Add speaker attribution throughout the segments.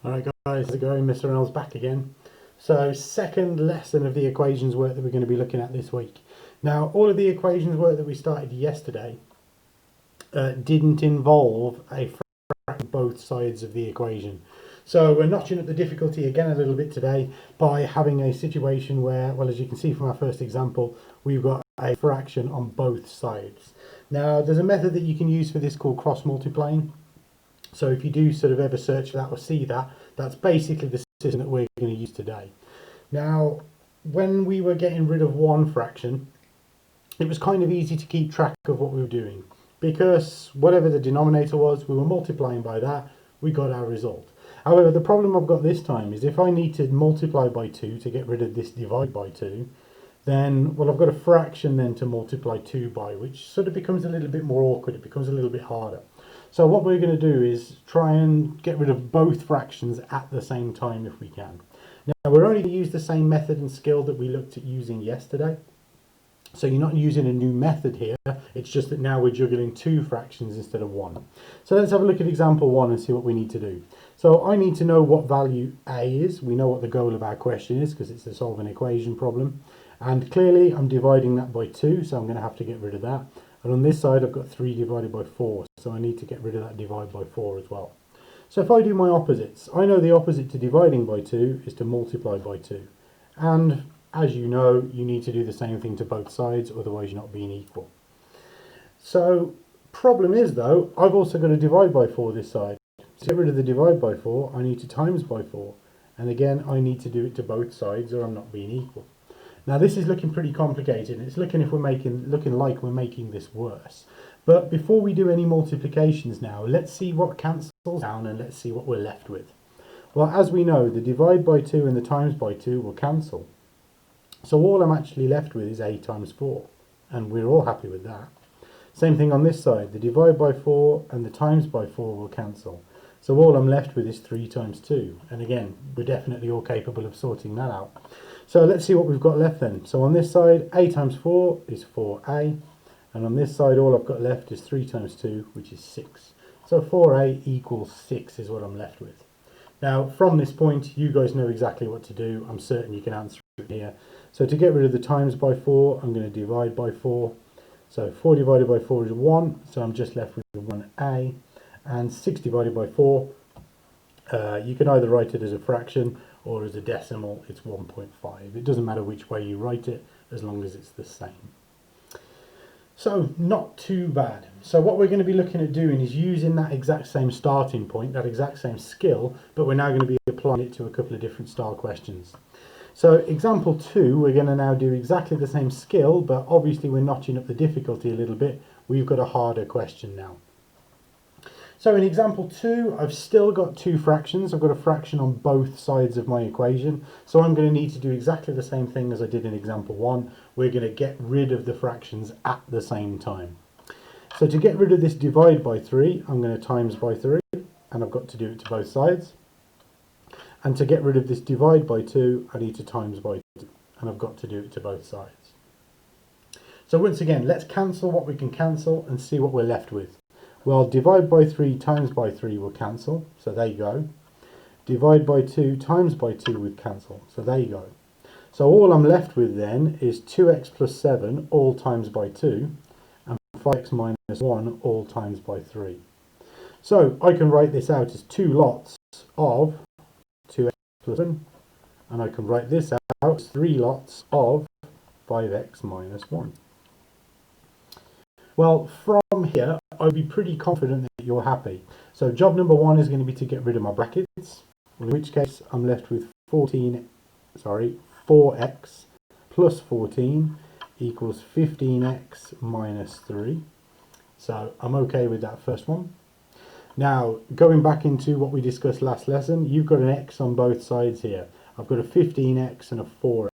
Speaker 1: Alright guys, how's it going? Mr. Reynolds back again. So second lesson of the equations work that we're going to be looking at this week. Now all of the equations work that we started yesterday didn't involve a fraction both sides of the equation. So we're notching up the difficulty again a little bit today by having a situation where, well, as you can see from our first example, we've got a fraction on both sides. Now there's a method that you can use for this called cross multiplying. So if you do sort of ever search for that or see that, that's basically the system that we're going to use today. Now, when we were getting rid of one fraction, it was kind of easy to keep track of what we were doing, because whatever the denominator was, we were multiplying by that, we got our result. However, the problem I've got this time is if I need to multiply by 2 to get rid of this divide by 2, then, well, I've got a fraction then to multiply 2 by, which sort of becomes a little bit more awkward, it becomes a little bit harder. So what we're going to do is try and get rid of both fractions at the same time if we can. Now we're only going to use the same method and skill that we looked at using yesterday. So you're not using a new method here, it's just that now we're juggling two fractions instead of one. So let's have a look at example 1 and see what we need to do. So I need to know what value A is. We know what the goal of our question is because it's to solve an equation problem. And clearly I'm dividing that by 2, so I'm going to have to get rid of that. And on this side I've got 3 divided by 4, so I need to get rid of that divide by 4 as well. So if I do my opposites, I know the opposite to dividing by 2 is to multiply by 2. And as you know, you need to do the same thing to both sides, otherwise you're not being equal. So problem is though, I've also got to divide by 4 this side. To get rid of the divide by 4, I need to times by 4. And again, I need to do it to both sides or I'm not being equal. Now this is looking pretty complicated. It's looking like we're making this worse. But before we do any multiplications now, let's see what cancels down and let's see what we're left with. Well, as we know, the divide by 2 and the times by 2 will cancel. So all I'm actually left with is a times 4. And we're all happy with that. Same thing on this side. The divide by 4 and the times by 4 will cancel. So all I'm left with is 3 times 2. And again, we're definitely all capable of sorting that out. So let's see what we've got left then. So on this side, a times 4 is 4a. And on this side, all I've got left is 3 times 2, which is 6. So 4a equals 6 is what I'm left with. Now, from this point, you guys know exactly what to do. I'm certain you can answer it here. So to get rid of the times by 4, I'm going to divide by 4. So 4 divided by 4 is 1. So I'm just left with 1a. And 6 divided by 4, you can either write it as a fraction or as a decimal. It's 1.5. It doesn't matter which way you write it as long as it's the same. So not too bad. So what we're going to be looking at doing is using that exact same starting point, that exact same skill, but we're now going to be applying it to a couple of different style questions. So example 2, we're going to now do exactly the same skill, but obviously we're notching up the difficulty a little bit. We've got a harder question now. So in example 2, I've still got two fractions. I've got a fraction on both sides of my equation. So I'm going to need to do exactly the same thing as I did in example 1. We're going to get rid of the fractions at the same time. So to get rid of this divide by 3, I'm going to times by 3, and I've got to do it to both sides. And to get rid of this divide by 2, I need to times by 2, and I've got to do it to both sides. So once again, let's cancel what we can cancel and see what we're left with. Well, divide by 3 times by 3 will cancel, so there you go. Divide by 2 times by 2 would cancel, so there you go. So all I'm left with then is 2x plus 7 all times by 2 and 5x minus 1 all times by 3. So I can write this out as 2 lots of 2x plus 7, and I can write this out as 3 lots of 5x minus 1. Well, from here, I'd be pretty confident that you're happy. So job number 1 is going to be to get rid of my brackets, in which case I'm left with 4x plus 14 equals 15x minus 3. So I'm okay with that first one. Now, going back into what we discussed last lesson, you've got an x on both sides here. I've got a 15x and a 4x.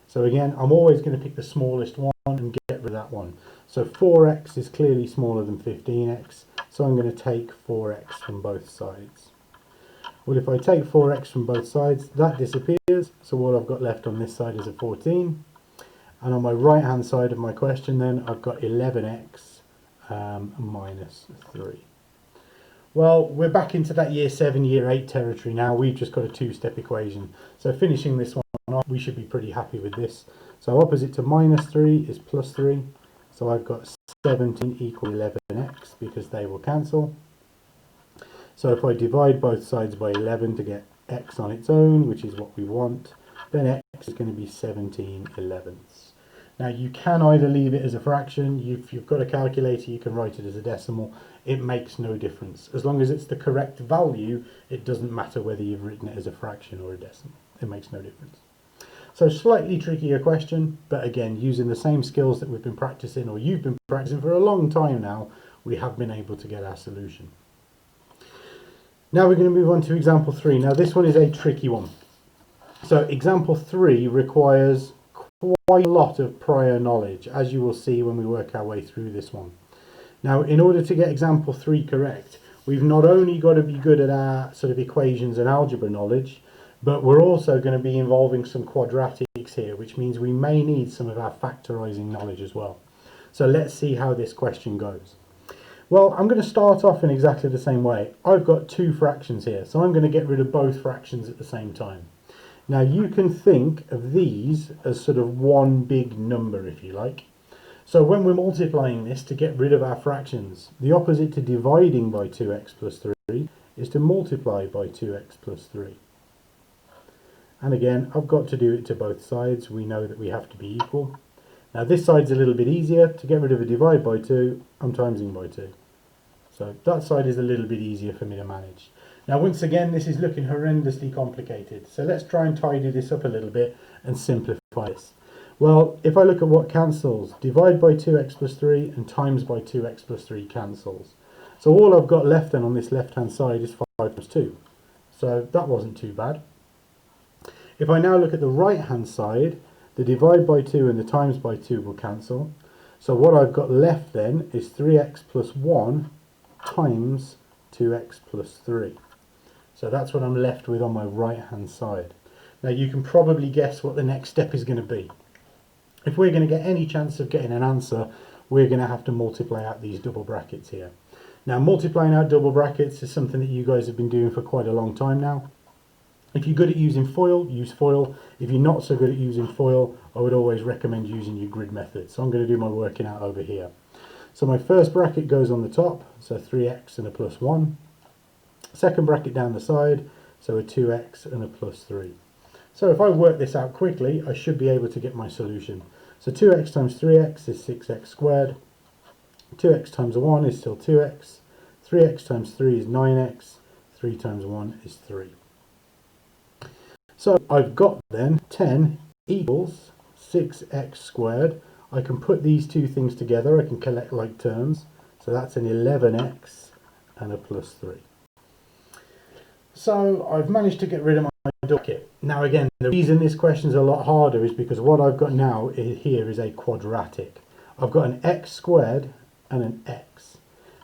Speaker 1: So again, I'm always going to pick the smallest one and get rid of that one. So 4x is clearly smaller than 15x, so I'm going to take 4x from both sides. Well, if I take 4x from both sides, that disappears, so all I've got left on this side is a 14. And on my right hand side of my question then, I've got 11x minus 3. Well, we're back into that year 7, year 8 territory now. We've just got a two-step equation. So finishing this one off, we should be pretty happy with this. So opposite to minus 3 is plus 3. So I've got 17 equal 11x because they will cancel. So if I divide both sides by 11 to get x on its own, which is what we want, then x is going to be 17 elevenths. Now you can either leave it as a fraction, if you've got a calculator you can write it as a decimal, it makes no difference. As long as it's the correct value, it doesn't matter whether you've written it as a fraction or a decimal, it makes no difference. So slightly trickier question, but again using the same skills that we've been practicing, or you've been practicing for a long time now, we have been able to get our solution. Now we're going to move on to example 3. Now this one is a tricky one. So example 3 requires quite a lot of prior knowledge, as you will see when we work our way through this one. Now in order to get example 3 correct, we've not only got to be good at our sort of equations and algebra knowledge, but we're also going to be involving some quadratics here, which means we may need some of our factorising knowledge as well. So let's see how this question goes. Well, I'm going to start off in exactly the same way. I've got two fractions here, so I'm going to get rid of both fractions at the same time. Now you can think of these as sort of one big number, if you like. So when we're multiplying this to get rid of our fractions, the opposite to dividing by 2x plus 3 is to multiply by 2x plus 3. And again, I've got to do it to both sides. We know that we have to be equal. Now this side's a little bit easier. To get rid of a divide by 2, I'm timesing by 2. So that side is a little bit easier for me to manage. Now once again, this is looking horrendously complicated. So let's try and tidy this up a little bit and simplify this. Well, if I look at what cancels, divide by 2x plus 3 and times by 2x plus 3 cancels. So all I've got left then on this left hand side is 5 plus 2. So that wasn't too bad. If I now look at the right hand side, the divide by 2 and the times by 2 will cancel. So what I've got left then is 3x plus 1 times 2x plus 3. So that's what I'm left with on my right hand side. Now you can probably guess what the next step is going to be. If we're going to get any chance of getting an answer, we're going to have to multiply out these double brackets here. Now multiplying out double brackets is something that you guys have been doing for quite a long time now. If you're good at using FOIL, use FOIL. If you're not so good at using FOIL, I would always recommend using your grid method. So I'm going to do my working out over here. So my first bracket goes on the top, so 3x and a plus 1. Second bracket down the side, so a 2x and a plus 3. So if I work this out quickly, I should be able to get my solution. So 2x times 3x is 6x squared. 2x times 1 is still 2x. 3x times 3 is 9x. 3 times 1 is 3. So I've got then 10 equals 6x squared. I can put these two things together. I can collect like terms. So that's an 11x and a plus 3. So I've managed to get rid of my bracket. Now again, the reason this question is a lot harder is because what I've got now here is a quadratic. I've got an x squared and an x.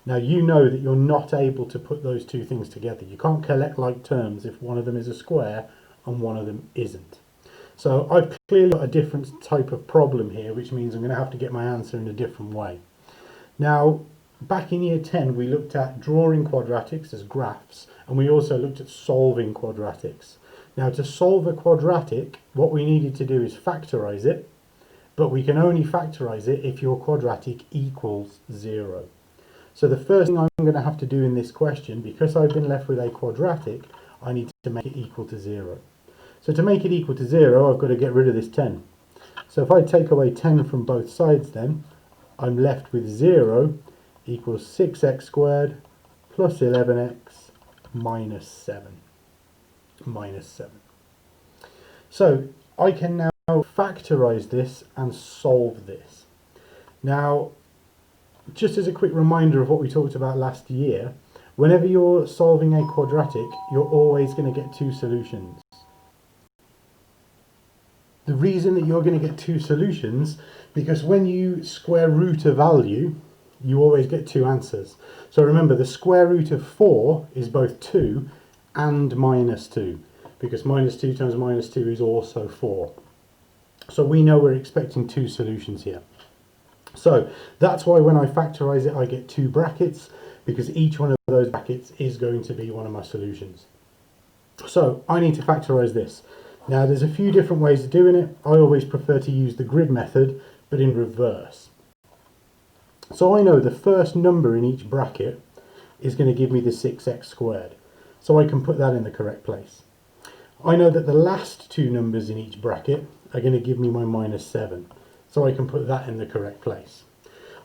Speaker 1: Now you know that you're not able to put those two things together. You can't collect like terms if one of them is a square and one of them isn't. So I've clearly got a different type of problem here, which means I'm going to have to get my answer in a different way. Now, back in year 10, we looked at drawing quadratics as graphs, and we also looked at solving quadratics. Now, to solve a quadratic, what we needed to do is factorize it, but we can only factorize it if your quadratic equals 0. So the first thing I'm going to have to do in this question, because I've been left with a quadratic, I need to make it equal to 0. So to make it equal to 0, I've got to get rid of this 10. So if I take away 10 from both sides then, I'm left with 0 equals 6x squared plus 11x minus 7. Minus 7. So I can now factorize this and solve this. Now, just as a quick reminder of what we talked about last year, whenever you're solving a quadratic, you're always going to get two solutions. The reason that you're going to get two solutions, because when you square root a value, you always get two answers. So remember, the square root of 4 is both 2 and minus 2, because minus 2 times minus 2 is also 4. So we know we're expecting two solutions here. So that's why when I factorize it, I get two brackets, because each one of those brackets is going to be one of my solutions. So I need to factorise this. Now there's a few different ways of doing it. I always prefer to use the grid method, but in reverse. So I know the first number in each bracket is going to give me the 6x squared. So I can put that in the correct place. I know that the last two numbers in each bracket are going to give me my minus 7. So I can put that in the correct place.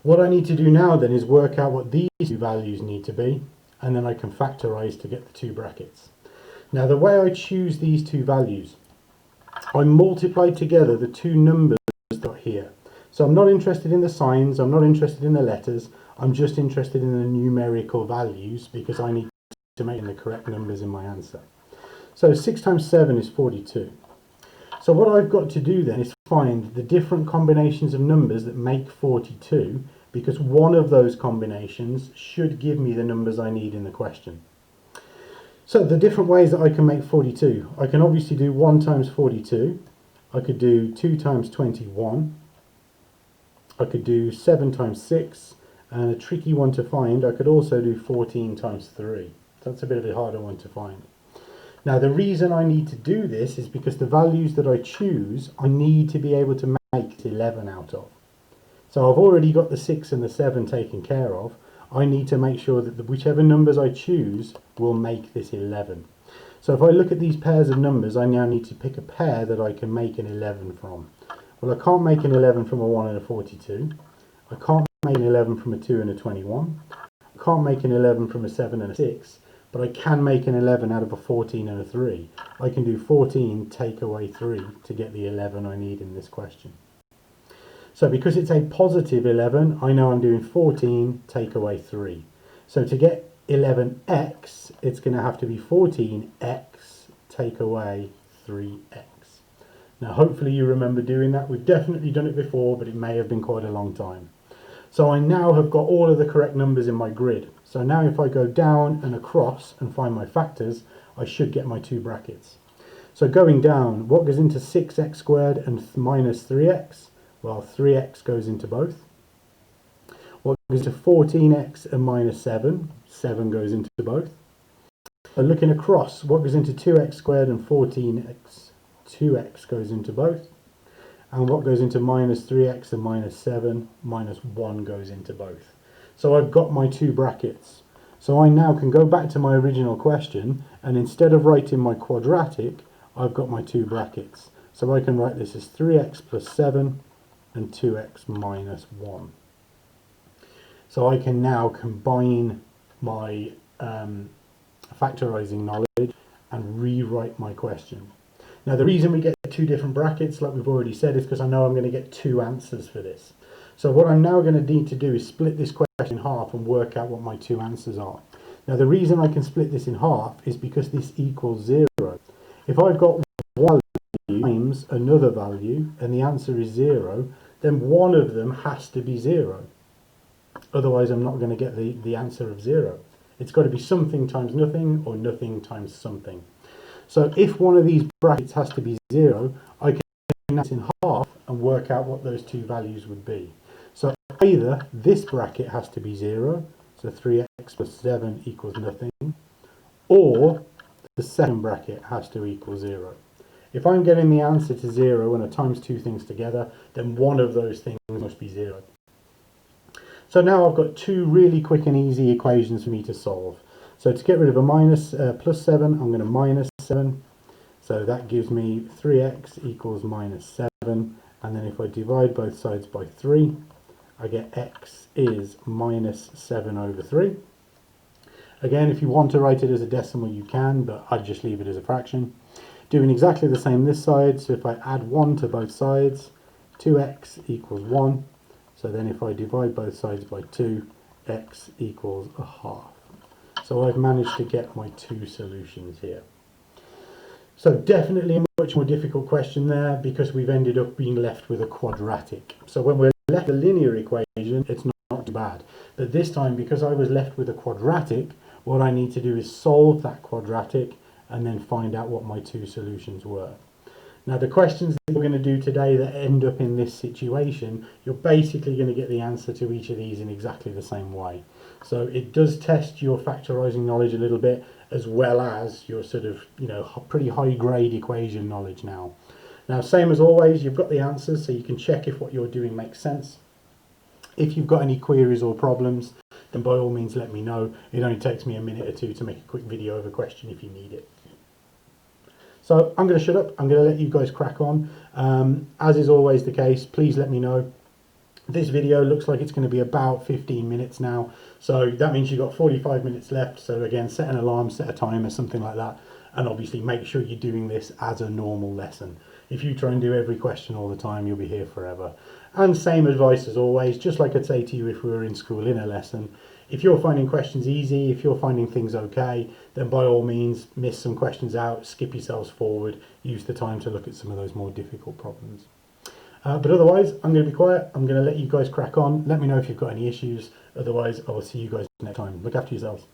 Speaker 1: What I need to do now then is work out what these two values need to be, and then I can factorise to get the two brackets. Now the way I choose these two values, I multiply together the two numbers got here. So I'm not interested in the signs, I'm not interested in the letters, I'm just interested in the numerical values because I need to make the correct numbers in my answer. So 6 times 7 is 42. So what I've got to do then is find the different combinations of numbers that make 42, because one of those combinations should give me the numbers I need in the question. So the different ways that I can make 42, I can obviously do 1 times 42, I could do 2 times 21, I could do 7 times 6, and a tricky one to find, I could also do 14 times 3. That's a bit of a harder one to find. Now the reason I need to do this is because the values that I choose, I need to be able to make 11 out of. So I've already got the 6 and the 7 taken care of. I need to make sure that whichever numbers I choose will make this 11. So if I look at these pairs of numbers, I now need to pick a pair that I can make an 11 from. Well, I can't make an 11 from a 1 and a 42. I can't make an 11 from a 2 and a 21. I can't make an 11 from a 7 and a 6. But I can make an 11 out of a 14 and a 3. I can do 14 take away 3 to get the 11 I need in this question. So because it's a positive 11, I know I'm doing 14 take away 3. So to get 11x, it's going to have to be 14x take away 3x. Now hopefully you remember doing that. We've definitely done it before, but it may have been quite a long time. So I now have got all of the correct numbers in my grid. So now if I go down and across and find my factors, I should get my two brackets. So going down, what goes into 6x squared and minus 3x? Well, 3x goes into both. What goes into 14x and minus 7? 7 goes into both. And looking across, what goes into 2x squared and 14x? 2x goes into both. And what goes into minus 3x and minus 7, minus 1 goes into both. So I've got my two brackets. So I now can go back to my original question, and instead of writing my quadratic, I've got my two brackets. So I can write this as 3x plus 7 and 2x minus 1. So I can now combine my factorising knowledge and rewrite my question. Now the reason we get two different brackets, like we've already said, is because I know I'm going to get two answers for this. So what I'm now going to need to do is split this question in half and work out what my two answers are. Now the reason I can split this in half is because this equals 0. If I've got one value times another value and the answer is 0, then one of them has to be 0. Otherwise I'm not going to get the answer of 0. It's got to be something times nothing or nothing times something. So if one of these brackets has to be 0, I can split this in half and work out what those two values would be. So either this bracket has to be 0, so 3x plus 7 equals nothing, or the second bracket has to equal 0. If I'm getting the answer to 0 and I times two things together, then one of those things must be 0. So now I've got two really quick and easy equations for me to solve. So to get rid of a minus plus 7, I'm going to minus 7. So that gives me 3x equals minus 7. And then if I divide both sides by 3, I get x is minus 7 over 3. Again, if you want to write it as a decimal, you can, but I'd just leave it as a fraction. Doing exactly the same this side, so if I add 1 to both sides, 2x equals 1. So then if I divide both sides by 2, x equals a half. So I've managed to get my two solutions here. So definitely a much more difficult question there because we've ended up being left with a quadratic. So when we're left with a linear equation, it's not too bad. But this time, because I was left with a quadratic, what I need to do is solve that quadratic and then find out what my two solutions were. Now the questions that we're going to do today that end up in this situation, you're basically going to get the answer to each of these in exactly the same way. So it does test your factorising knowledge a little bit, as well as your sort of, pretty high grade equation knowledge now. Now, same as always, you've got the answers, so you can check if what you're doing makes sense. If you've got any queries or problems, then by all means let me know. It only takes me a minute or two to make a quick video of a question if you need it. So I'm going to shut up. I'm going to let you guys crack on. As is always the case, please let me know. This video looks like it's going to be about 15 minutes now. So that means you've got 45 minutes left. So again, set an alarm, set a timer, something like that. And obviously make sure you're doing this as a normal lesson. If you try and do every question all the time, you'll be here forever. And same advice as always, just like I'd say to you if we were in school in a lesson. If you're finding questions easy, if you're finding things okay, then by all means, miss some questions out, skip yourselves forward, use the time to look at some of those more difficult problems. But otherwise, I'm going to be quiet. I'm going to let you guys crack on. Let me know if you've got any issues. Otherwise, I will see you guys next time. Look after yourselves.